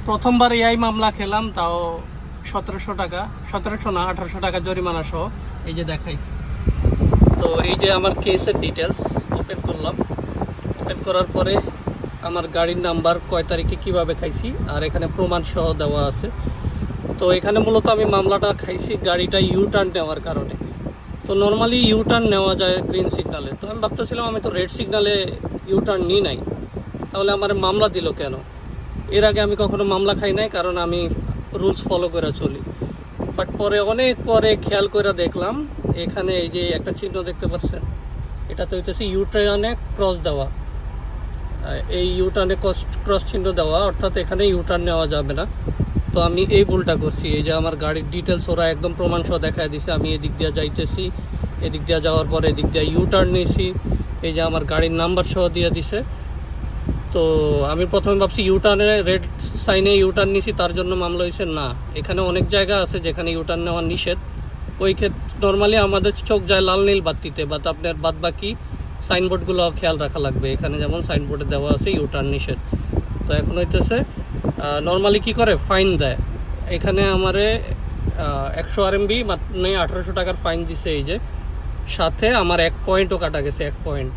প্রথমবার এই মামলা খেলাম, তাও 1700 টাকা, 1700 না 1800 টাকা জরিমানা সহ। এই যে দেখাই, তো এই যে আমার কেসের ডিটেলস ওপেন করলাম। ওপেন করার পরে আমার গাড়ির নাম্বার, কয় তারিখে কিভাবে খাইছি, আর এখানে প্রমাণ সহ দেওয়া আছে। তো এখানে মূলত আমি মামলাটা খাইছি গাড়িটা ইউ টার্ন নেওয়ার কারণে। তো নর্মালি ইউ টার্ন নেওয়া যায় গ্রিন সিগনালে, তো আমি ভাবতেছিলাম আমি তো রেড সিগনালে ইউ টার্ন নিই নাই, তাহলে আমার মামলা দিল কেন? এর আগে আমি কখনো মামলা খাই নাই, কারণ আমি রুলস ফলো করে চলি। বাট অনেক পরে খেয়াল করে দেখলাম এখানে এই যে একটা চিহ্ন দেখতে পাচ্ছেন, এটাতে হইতেছে ইউ টার্নে ক্রস দেওয়া। এই ইউ টার্নে ক্রস চিহ্ন দেওয়া, অর্থাৎ এখানে ইউ টার্ন নেওয়া যাবে না। তো আমি এই ভুলটা করছি। এই যে আমার গাড়ির ডিটেলস ওরা একদম প্রমাণ সহ দেখায় দিছে, আমি এদিক দিয়ে যাইতেছি, এদিক দিয়ে যাওয়ার পরে এদিক দিয়ে ইউ টার্ন নিয়েছি, এই যে আমার গাড়ির নাম্বার সহ দিয়ে দিছে। তো আমি প্রথমে ভাবছি ইউ টার্নে রেড সাইনে ইউ টার্ন নিয়েছি তার জন্য মামলা হয়েছে, না। এখানে অনেক জায়গা আছে যেখানে ইউ টার্ন নেওয়া নিষেধ। ওই ক্ষেত্রে নর্মালি আমাদের চোখ যায় লাল নীল বাতিতে, বাট আপনার বাদ বাকি সাইনবোর্ডগুলো খেয়াল রাখা লাগবে। এখানে যেমন সাইনবোর্ডে দেওয়া আছে ইউ টার্ন নিষেধ। তো এখন হইতেছে নর্মালি কী করে ফাইন দেয়। এখানে আমারে 100 RMB মানে 1800 টাকার ফাইন দিছে। এই যে সাথে আমার 1 পয়েন্টও কাটা গেছে, 1 পয়েন্ট।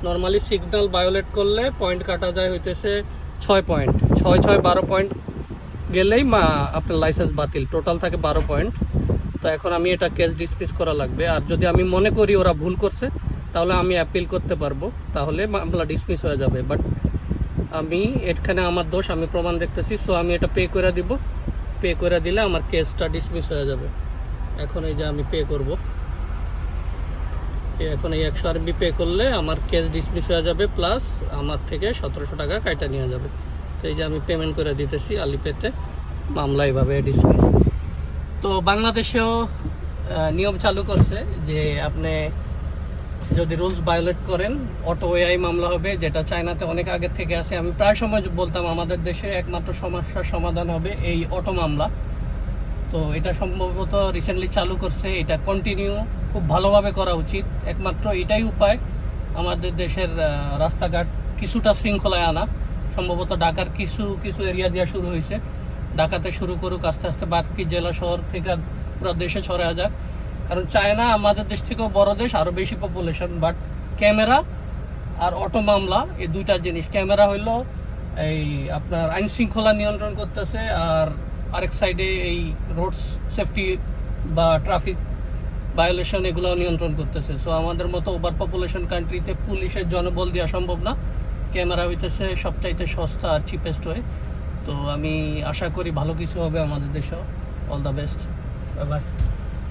নর্মালি সিগন্যাল ভায়োলেট করলে পয়েন্ট কাটা যায় হইতেছে 6 পয়েন্ট, 12 পয়েন্ট গেলেই আপনার লাইসেন্স বাতিল। টোটাল থাকে 12 পয়েন্ট। তো এখন আমি এটা কেস ডিসমিস করা লাগবে, আর যদি আমি মনে করি ওরা ভুল করছে তাহলে আমি অ্যাপিল করতে পারবো, তাহলে মামলা ডিসমিস হয়ে যাবে। বাট আমি এখানে আমার দোষ, আমি প্রমাণ দেখতেছি, সো আমি এটা পে করে দিব। পে করে দিলে আমার কেসটা ডিসমিস হয়ে যাবে। এখন এই যে আমি পে করব, এখন এই 100 RMB পে করলে আমার কেস ডিসমিস হয়ে যাবে, প্লাস আমার থেকে 1700 টাকা কাইটা নিয়ে যাবে। তো এই যে আমি পেমেন্ট করে দিতেছি আলিপেতে, মামলা এইভাবে ডিসমিস। তো বাংলাদেশেও নিয়ম চালু করছে যে আপনি যদি রুলস ভায়োলেট করেন অটো ওয়াই মামলা হবে, যেটা চায়নাতে অনেক আগের থেকে আছে। আমি প্রায় সময় বলতাম আমাদের দেশে একমাত্র সমস্যার সমাধান হবে এই অটো মামলা। তো এটা সম্ভবত রিসেন্টলি চালু করছে, এটা কন্টিনিউ খুব ভালোভাবে করা উচিত। একমাত্র এটাই উপায় আমাদের দেশের রাস্তাঘাট কিছুটা শৃঙ্খলায় আনা। সম্ভবত ঢাকার কিছু কিছু এরিয়া দিয়ে শুরু হয়েছে, ঢাকাতে শুরু করুক, আস্তে আস্তে বাকি জেলা শহর থেকে পুরো দেশে ছড়া যাক। কারণ চায়না আমাদের দেশ থেকেও বড় দেশ, আরও বেশি পপুলেশন, বাট ক্যামেরা আর অটো মামলা এই দুইটা জিনিস। ক্যামেরা হইলো এই আপনার আইন শৃঙ্খলা নিয়ন্ত্রণ করতেছে, আর আরেক সাইডে এই রোড সেফটি বা ট্রাফিক ভায়োলেশন এগুলো নিয়ন্ত্রণ করতেছে। সো আমাদের মতো ওভার পপুলেশন কান্ট্রিতে পুলিশের জনবল দেওয়া সম্ভব না। ক্যামেরা হইতেছে সবচাইতে সস্তা আর চিপেস্ট ওয়ে। তো আমি আশা করি ভালো কিছু হবে আমাদের দেশেও। All the best, bye bye.